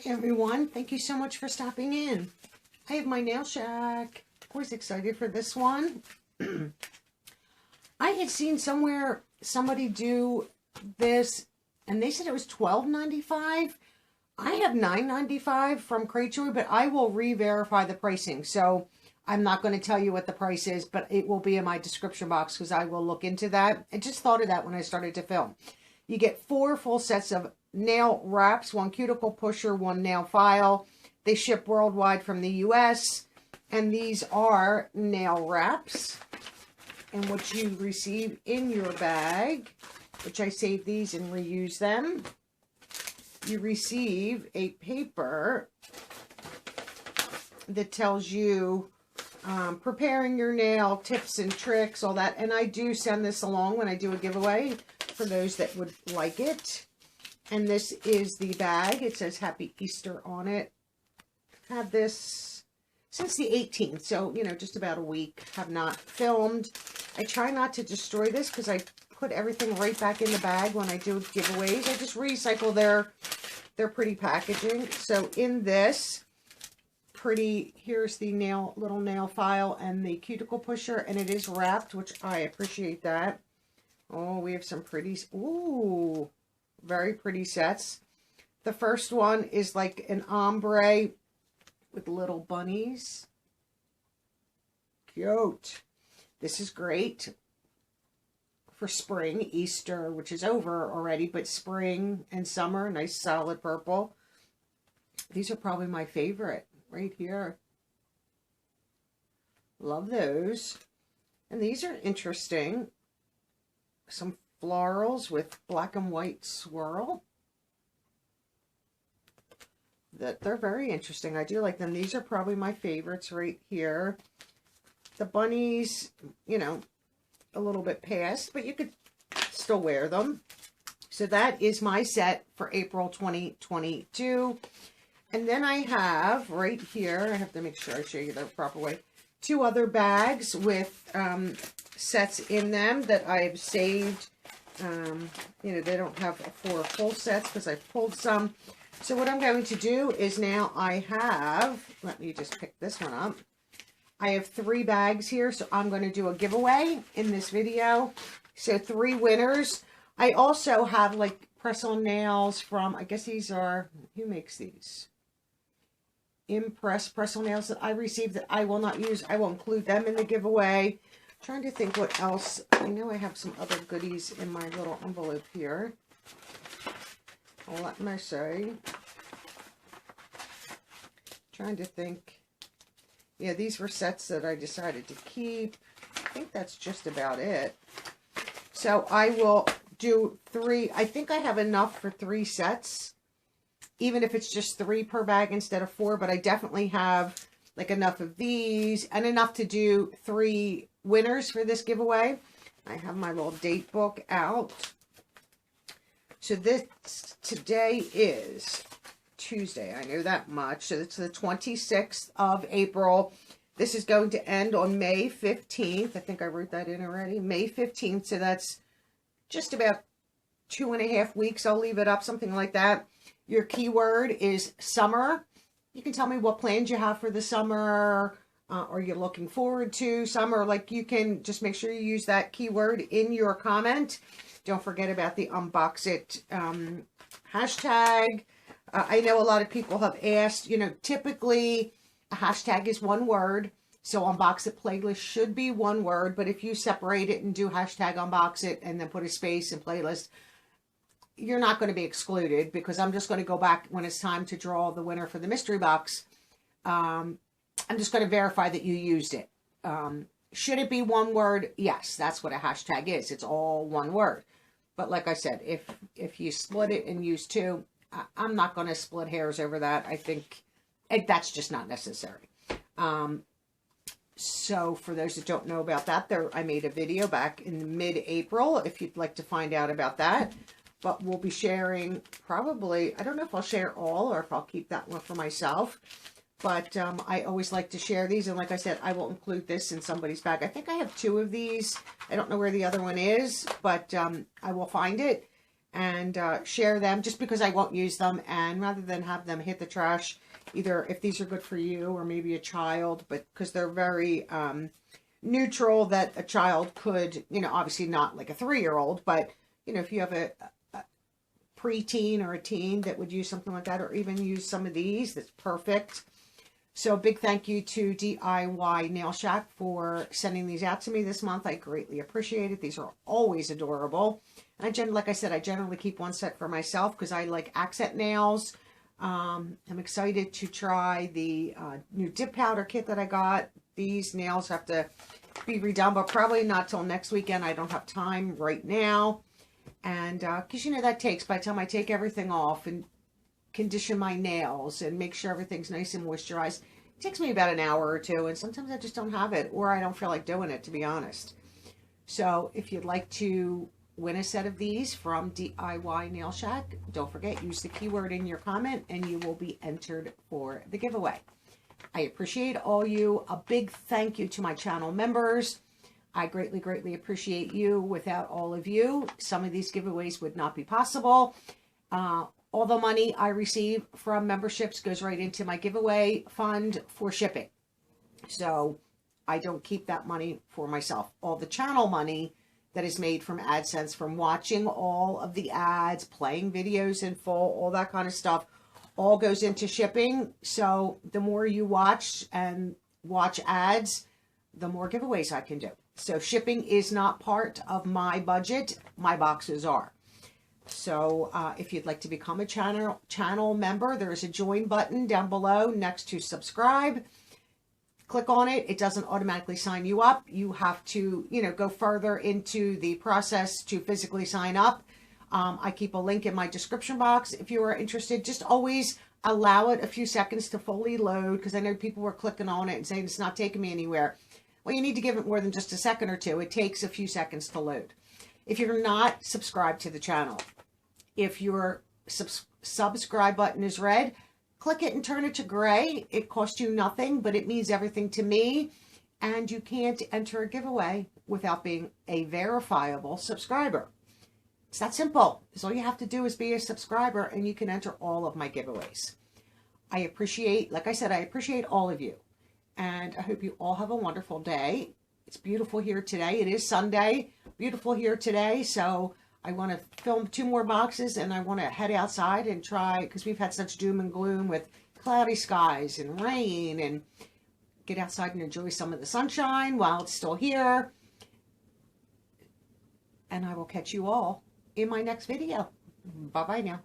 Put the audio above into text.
Hi everyone, thank you so much for stopping in. I have my nail shack. Always excited for this one. I had seen somewhere somebody do this and they said it was $12.95. I have $9.95 from Cratejoy, but I will re-verify the pricing. So I'm not going to tell you what the price is, but it will be in my description box because I will look into that. I just thought of that when I started to film. You get 4 full sets of nail wraps, 1 cuticle pusher, 1 nail file. They ship worldwide from the US. And these are nail wraps. And what you receive in your bag, which I save these and reuse them, you receive a paper that tells you preparing your nail, tips and tricks, all that. And I do send this along when I do a giveaway for those that would like it. And this is the bag. It says Happy Easter on it. Had this since the 18th, so, you know, just about a week. Have not filmed. I try not to destroy this because I put everything right back in the bag when I do giveaways. I just recycle their pretty packaging. So in this pretty, here's the little nail file and the cuticle pusher, and it is wrapped, which I appreciate that. Oh, we have some pretty, ooh, very pretty sets. The first one is like an ombre with little bunnies. Cute. This is great for spring, Easter, which is over already, but spring and summer, nice solid purple. These are probably my favorite right here. Love those. And these are interesting. Some florals with black and white swirl. They're very interesting. I do like them. These are probably my favorites right here. The bunnies, you know, a little bit past, but you could still wear them. So that is my set for April 2022. And then I have right here, I have to make sure I show you the proper way, 2 other bags with sets in them that I've saved. You know, they don't have 4 full sets because I pulled some. So what I'm going to do is now I have, let me just pick this one up. I have 3 bags here, so I'm going to do a giveaway in this video. So 3 winners. I also have like press-on nails from, I guess these are, who makes these? Impress press-on nails that I received that I will not use. I will include them in the giveaway. I'm trying to think what else. I know I have some other goodies in my little envelope here. Let me see. Trying to think. Yeah, these were sets that I decided to keep. I think that's just about it. So I will do 3. I think I have enough for 3 sets. Even if it's just 3 per bag instead of 4. But I definitely have like enough of these and enough to do 3 winners for this giveaway. I have my little date book out. So today is Tuesday. I know that much. So it's the 26th of April. This is going to end on May 15th. I think I wrote that in already. May 15th. So that's just about 2.5 weeks. I'll leave it up, something like that. Your keyword is summer. You can tell me what plans you have for the summer. Or you're looking forward to summer. Like, you can just make sure you use that keyword in your comment. Don't forget about the UnBoxIt hashtag. I know a lot of people have asked, you know, typically a hashtag is 1 word. So UnBoxIt playlist should be 1 word. But if you separate it and do hashtag UnBoxIt and then put a space in playlist, you're not going to be excluded, because I'm just going to go back when it's time to draw the winner for the mystery box. I'm just going to verify that you used it. Should it be 1 word? Yes, that's what a hashtag is. It's all 1 word. But like I said, if you split it and use 2, I'm not going to split hairs over that. I think that's just not necessary. So for those that don't know about that, I made a video back in mid-April if you'd like to find out about that. But we'll be sharing probably, I don't know if I'll share all or if I'll keep that one for myself. But I always like to share these. And like I said, I will include this in somebody's bag. I think I have 2 of these. I don't know where the other one is, but I will find it. and share them just because I won't use them, and rather than have them hit the trash, either if these are good for you or maybe a child, but because they're very neutral, that a child could, you know, obviously not like a 3-year-old, but you know, if you have a preteen or a teen that would use something like that, or even use some of these, that's perfect. So big thank you to DIY Nail Shack for sending these out to me this month. I greatly appreciate it. These are always adorable. And like I said, I generally keep one set for myself because I like accent nails. I'm excited to try the new dip powder kit that I got. These nails have to be redone, but probably not till next weekend. I don't have time right now. And because, you know, that takes, by the time I take everything off and condition my nails and make sure everything's nice and moisturized, it takes me about an hour or two, and sometimes I just don't have it, or I don't feel like doing it, to be honest. So if you'd like to win a set of these from DIY Nail Shack, don't forget, use the keyword in your comment and you will be entered for the giveaway. I appreciate all you. A big thank you to my channel members. I greatly, greatly appreciate you. Without all of you, some of these giveaways would not be possible. All the money I receive from memberships goes right into my giveaway fund for shipping. So I don't keep that money for myself. All the channel money that is made from AdSense, from watching all of the ads, playing videos in full, all that kind of stuff, all goes into shipping. So the more you watch and watch ads, the more giveaways I can do. So shipping is not part of my budget. My boxes are. So if you'd like to become a channel member, there is a join button down below next to subscribe. Click on it. It doesn't automatically sign you up. You have to, you know, go further into the process to physically sign up. I keep a link in my description box if you are interested. Just always allow it a few seconds to fully load, because I know people were clicking on it and saying it's not taking me anywhere. Well, you need to give it more than just a second or two. It takes a few seconds to load. If you're not subscribed to the channel, if your subscribe button is red, click it and turn it to gray. It costs you nothing, but it means everything to me. And you can't enter a giveaway without being a verifiable subscriber. It's that simple. So all you have to do is be a subscriber and you can enter all of my giveaways. I appreciate, like I said, I appreciate all of you. And I hope you all have a wonderful day. It's beautiful here today. It is Sunday. Beautiful here today. So I want to film 2 more boxes, and I want to head outside and try, because we've had such doom and gloom with cloudy skies and rain, and get outside and enjoy some of the sunshine while it's still here. And I will catch you all in my next video. Bye-bye now.